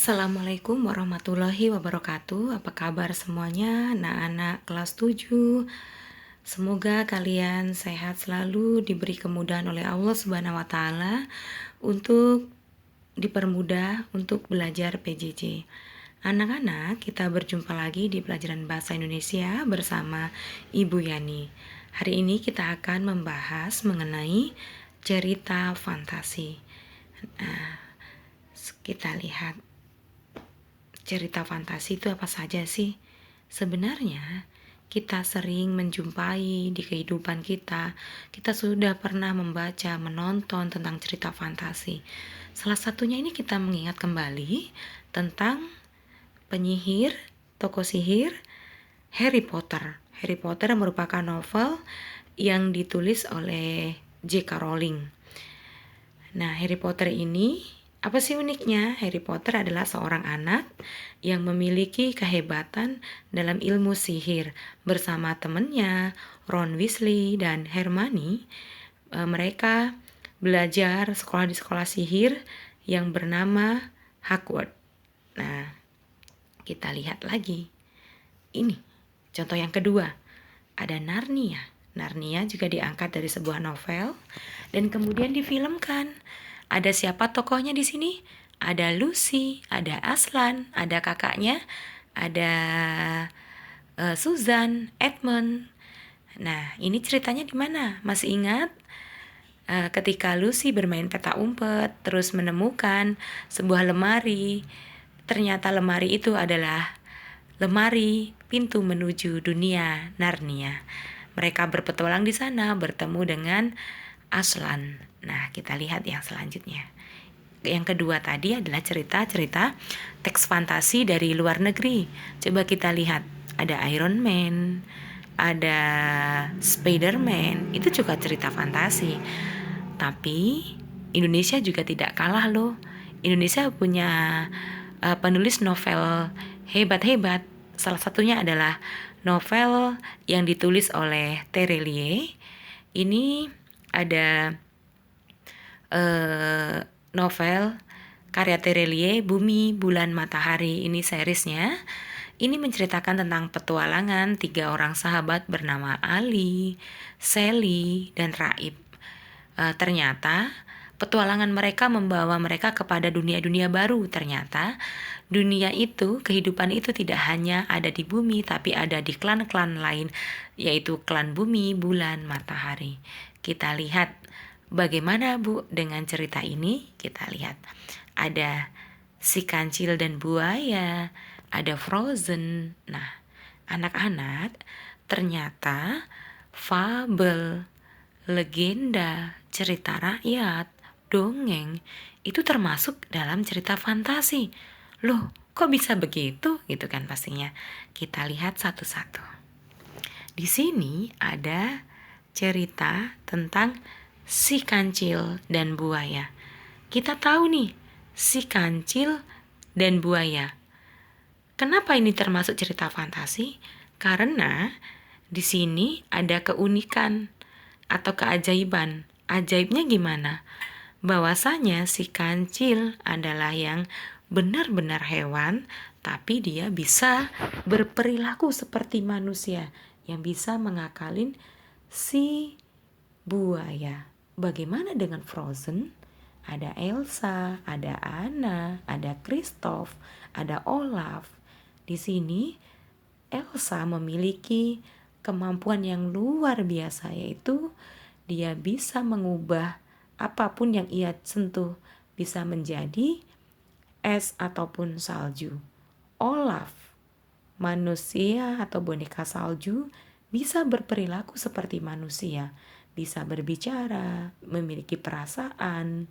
Assalamualaikum warahmatullahi wabarakatuh. Apa kabar semuanya, anak-anak kelas 7? Semoga kalian sehat selalu, diberi kemudahan oleh Allah Subhanahu wa taala untuk dipermudah untuk belajar PJJ. Anak-anak, kita berjumpa lagi di pelajaran bahasa Indonesia bersama Ibu Yani. Hari ini kita akan membahas mengenai cerita fantasi. Nah, kita lihat cerita fantasi itu apa saja sih? Sebenarnya kita sering menjumpai di kehidupan kita. Kita sudah pernah membaca, menonton tentang cerita fantasi. Salah satunya ini kita mengingat kembali tentang penyihir, tokoh sihir Harry Potter. Harry Potter merupakan novel yang ditulis oleh J.K. Rowling. Nah, Harry Potter ini, apa sih uniknya? Harry Potter adalah seorang anak yang memiliki kehebatan dalam ilmu sihir. Bersama temannya, Ron Weasley dan Hermione, mereka belajar sekolah di sekolah sihir yang bernama Hogwarts. Nah, kita lihat lagi. Ini, contoh yang kedua, ada Narnia. Narnia juga diangkat dari sebuah novel dan kemudian difilmkan. Ada siapa tokohnya di sini? Ada Lucy, ada Aslan, ada kakaknya, ada Susan, Edmund. Nah, ini ceritanya di mana? Masih ingat? Ketika Lucy bermain peta umpet, terus menemukan sebuah lemari. Ternyata lemari itu adalah lemari pintu menuju dunia Narnia. Mereka berpetualang di sana, bertemu dengan Aslan. Nah, kita lihat yang selanjutnya. Yang kedua tadi adalah cerita-cerita teks fantasi dari luar negeri. Coba kita lihat, ada Iron Man, ada Spider-Man, itu juga cerita fantasi. Tapi Indonesia juga tidak kalah loh. Indonesia punya penulis novel hebat-hebat. Salah satunya adalah novel yang ditulis oleh Terelie. Ini ada novel karya Terelie, Bumi, Bulan, Matahari. Ini seriesnya. Ini menceritakan tentang petualangan 3 orang sahabat bernama Ali, Sally, dan Raib. Ternyata petualangan mereka membawa mereka kepada dunia-dunia baru. Ternyata dunia itu, kehidupan itu tidak hanya ada di bumi, tapi ada di klan-klan lain, yaitu klan bumi, bulan, matahari. Kita lihat bagaimana Bu dengan cerita ini. Kita lihat ada si kancil dan buaya, ada Frozen. Nah, anak-anak, ternyata fabel, legenda, cerita rakyat, dongeng itu termasuk dalam cerita fantasi. Loh, kok bisa begitu? Gitu kan pastinya. Kita lihat satu-satu. Di sini ada cerita tentang si kancil dan buaya. Kita tahu nih, si kancil dan buaya. Kenapa ini termasuk cerita fantasi? Karena di sini ada keunikan atau keajaiban. Ajaibnya gimana? Bahwasanya si kancil adalah yang benar-benar hewan, tapi dia bisa berperilaku seperti manusia yang bisa mengakalin si buaya. Bagaimana dengan Frozen? Ada Elsa, ada Anna, ada Kristoff, ada Olaf. Di sini Elsa memiliki kemampuan yang luar biasa, yaitu dia bisa mengubah apapun yang ia sentuh bisa menjadi es ataupun salju. Olaf, manusia atau boneka salju, bisa berperilaku seperti manusia, bisa berbicara, memiliki perasaan,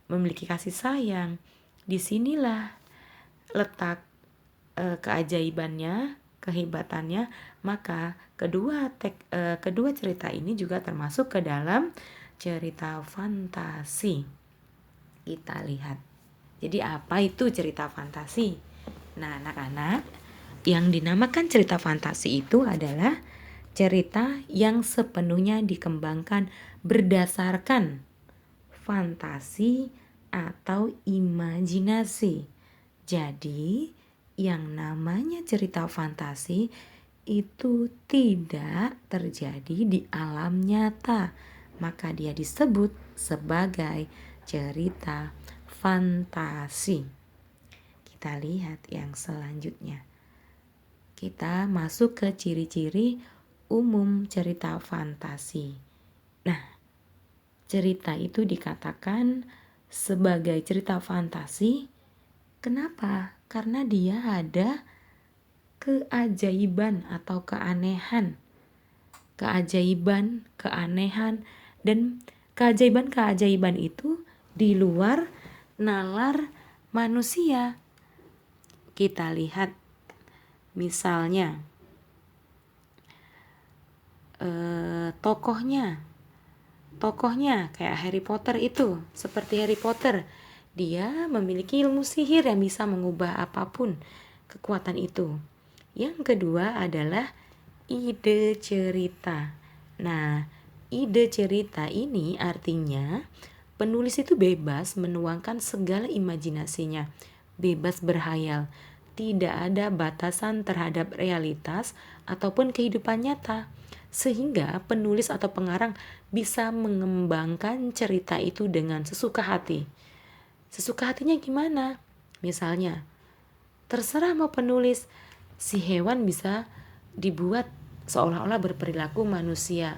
memiliki kasih sayang. Disinilah letak keajaibannya, kehebatannya. Maka kedua cerita ini juga termasuk ke dalam cerita fantasi. Kita lihat. Jadi apa itu cerita fantasi? Nah, anak-anak, yang dinamakan cerita fantasi itu adalah cerita yang sepenuhnya dikembangkan berdasarkan fantasi atau imajinasi. Jadi, yang namanya cerita fantasi itu tidak terjadi di alam nyata, maka dia disebut sebagai cerita fantasi. Kita lihat yang selanjutnya. Kita masuk ke ciri-ciri umum cerita fantasi. Nah, cerita itu dikatakan sebagai cerita fantasi. Kenapa? Karena dia ada keajaiban atau keanehan. Keajaiban, keanehan, dan keajaiban-keajaiban itu di luar nalar manusia. Kita lihat misalnya tokohnya kayak Harry Potter itu, seperti Harry Potter, dia memiliki ilmu sihir yang bisa mengubah apapun kekuatan itu. Yang kedua adalah ide cerita. Nah, ide cerita ini artinya penulis itu bebas menuangkan segala imajinasinya, bebas berhayal, tidak ada batasan terhadap realitas ataupun kehidupan nyata, sehingga penulis atau pengarang bisa mengembangkan cerita itu dengan sesuka hati. Sesuka hatinya gimana? Misalnya, terserah mau penulis, si hewan bisa dibuat seolah-olah berperilaku manusia.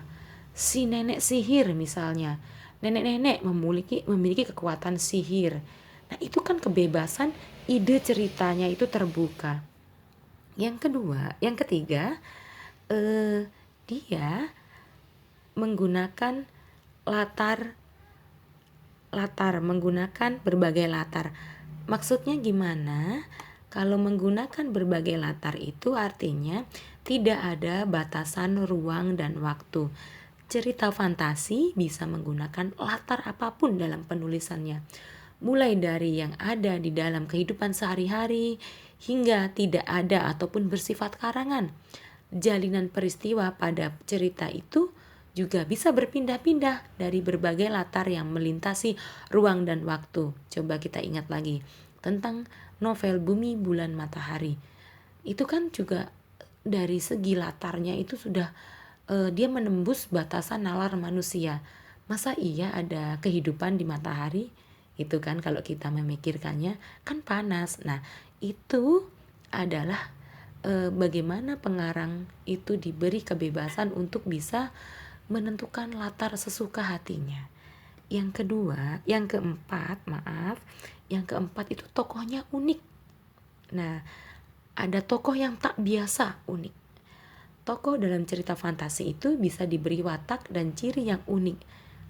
Si nenek sihir misalnya, nenek-nenek memiliki kekuatan sihir. Nah, itu kan kebebasan, ide ceritanya itu terbuka. Yang ketiga, dia menggunakan menggunakan berbagai latar. Maksudnya gimana? Kalau menggunakan berbagai latar itu artinya tidak ada batasan ruang dan waktu. Cerita fantasi bisa menggunakan latar apapun dalam penulisannya, mulai dari yang ada di dalam kehidupan sehari-hari hingga tidak ada ataupun bersifat karangan. Jalinan peristiwa pada cerita itu juga bisa berpindah-pindah dari berbagai latar yang melintasi ruang dan waktu. Coba kita ingat lagi tentang novel Bumi Bulan Matahari. Itu kan juga dari segi latarnya itu sudah dia menembus batasan nalar manusia. Masa iya ada kehidupan di matahari? Itu kan kalau kita memikirkannya kan panas. Nah, itu adalah bagaimana pengarang itu diberi kebebasan untuk bisa menentukan latar sesuka hatinya. Yang keempat itu tokohnya unik. Nah, ada tokoh yang tak biasa, unik. Tokoh dalam cerita fantasi itu bisa diberi watak dan ciri yang unik.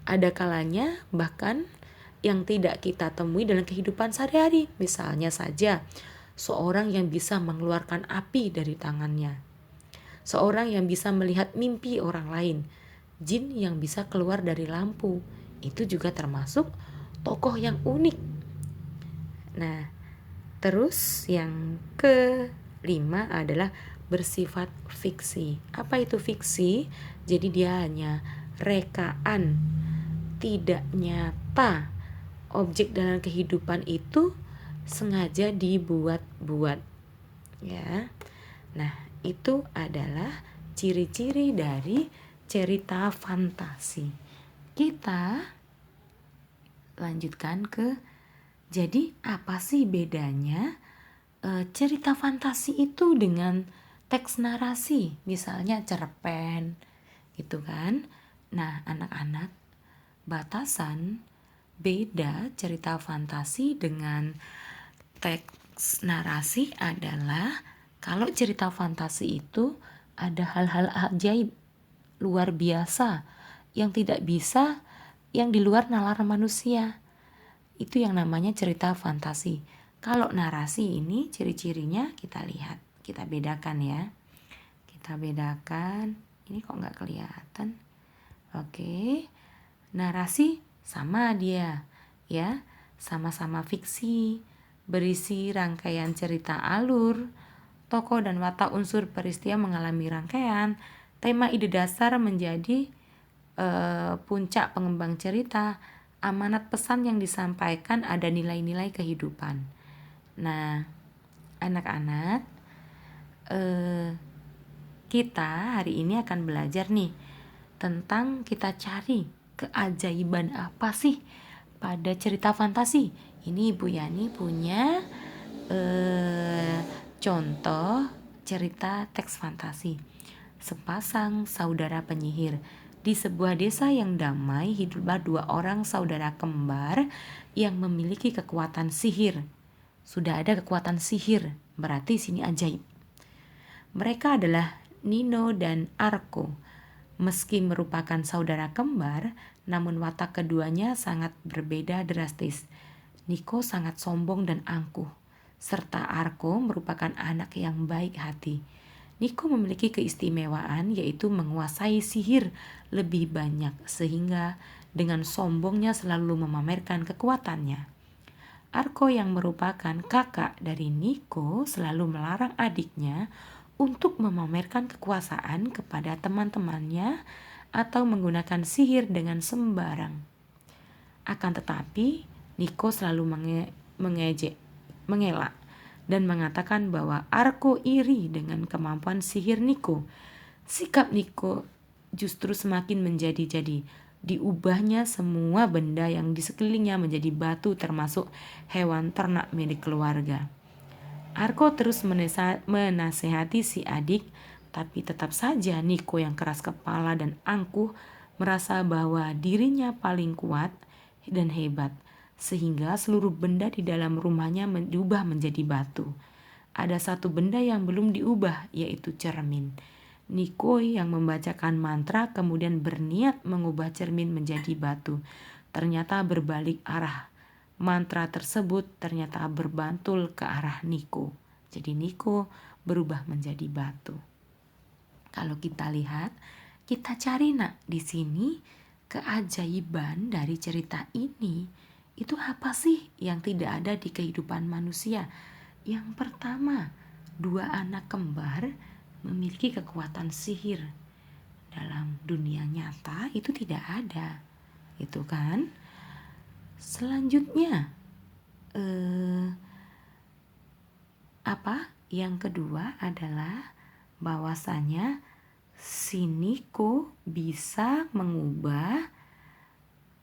Ada kalanya bahkan yang tidak kita temui dalam kehidupan sehari-hari. Misalnya saja, seorang yang bisa mengeluarkan api dari tangannya. Seorang yang bisa melihat mimpi orang lain. Jin yang bisa keluar dari lampu. Itu juga termasuk tokoh yang unik. Nah, terus yang kelima adalah bersifat fiksi. Apa itu fiksi? Jadi dia hanya rekaan, tidak nyata. Objek dalam kehidupan itu sengaja dibuat-buat. Ya. Nah, itu adalah ciri-ciri dari cerita fantasi. Kita lanjutkan ke, jadi apa sih bedanya cerita fantasi itu dengan teks narasi, misalnya cerpen gitu kan. Nah, anak-anak, batasan beda cerita fantasi dengan teks narasi adalah kalau cerita fantasi itu ada hal-hal ajaib luar biasa yang tidak bisa, yang di luar nalar manusia. Itu yang namanya cerita fantasi. Kalau narasi ini ciri-cirinya kita lihat, kita bedakan ya. Kita bedakan. Ini kok nggak kelihatan? Oke. Narasi sama dia, ya. Sama-sama fiksi, berisi rangkaian cerita alur, tokoh dan watak unsur peristiwa mengalami rangkaian, tema ide dasar menjadi puncak pengembang cerita, amanat pesan yang disampaikan, ada nilai-nilai kehidupan. Nah, anak-anak, kita hari ini akan belajar nih tentang kita cari keajaiban apa sih pada cerita fantasi. Ini Ibu Yani punya contoh cerita teks fantasi. Sepasang saudara penyihir. Di sebuah desa yang damai hiduplah dua orang saudara kembar yang memiliki kekuatan sihir. Sudah ada kekuatan sihir, berarti sini ajaib. Mereka adalah Nino dan Arko. Meski merupakan saudara kembar, namun watak keduanya sangat berbeda drastis. Niko sangat sombong dan angkuh, serta Arko merupakan anak yang baik hati. Niko memiliki keistimewaan yaitu menguasai sihir lebih banyak sehingga dengan sombongnya selalu memamerkan kekuatannya. Arko yang merupakan kakak dari Niko selalu melarang adiknya untuk memamerkan kekuasaan kepada teman-temannya atau menggunakan sihir dengan sembarang. Akan tetapi, Niko selalu mengelak dan mengatakan bahwa Arko iri dengan kemampuan sihir Niko. Sikap Niko justru semakin menjadi-jadi. Diubahnya semua benda yang di sekelilingnya menjadi batu termasuk hewan ternak milik keluarga. Arko terus menasehati si adik, tapi tetap saja Niko yang keras kepala dan angkuh merasa bahwa dirinya paling kuat dan hebat, sehingga seluruh benda di dalam rumahnya diubah menjadi batu. Ada satu benda yang belum diubah, yaitu cermin. Niko yang membacakan mantra kemudian berniat mengubah cermin menjadi batu. Ternyata berbalik arah. Mantra tersebut ternyata berbantul ke arah Niko. Jadi Niko berubah menjadi batu. Kalau kita lihat, kita cari di sini keajaiban dari cerita ini. Itu apa sih yang tidak ada di kehidupan manusia? Yang pertama, dua anak kembar memiliki kekuatan sihir. Dalam dunia nyata itu tidak ada. Itu kan? Selanjutnya, yang kedua adalah bahwasanya si Niko bisa mengubah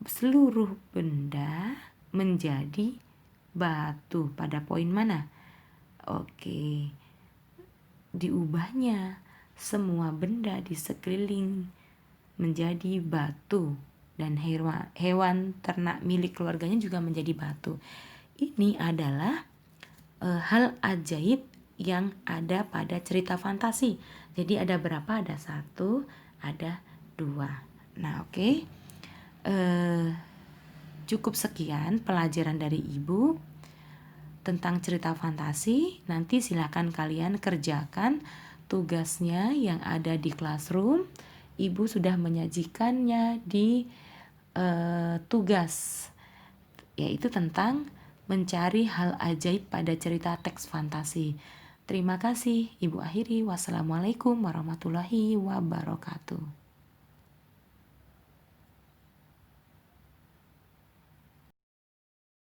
seluruh benda menjadi batu. Pada poin mana? Oke, diubahnya semua benda di sekeliling menjadi batu dan hewan ternak milik keluarganya juga menjadi batu. Ini adalah hal ajaib yang ada pada cerita fantasi. Jadi ada berapa? Ada 1, ada 2. Nah, oke. Cukup sekian pelajaran dari Ibu tentang cerita fantasi. Nanti silakan kalian kerjakan tugasnya yang ada di classroom. Ibu sudah menyajikannya di tugas, yaitu tentang mencari hal ajaib pada cerita teks fantasi. Terima kasih. Ibu akhiri. Wassalamualaikum warahmatullahi wabarakatuh.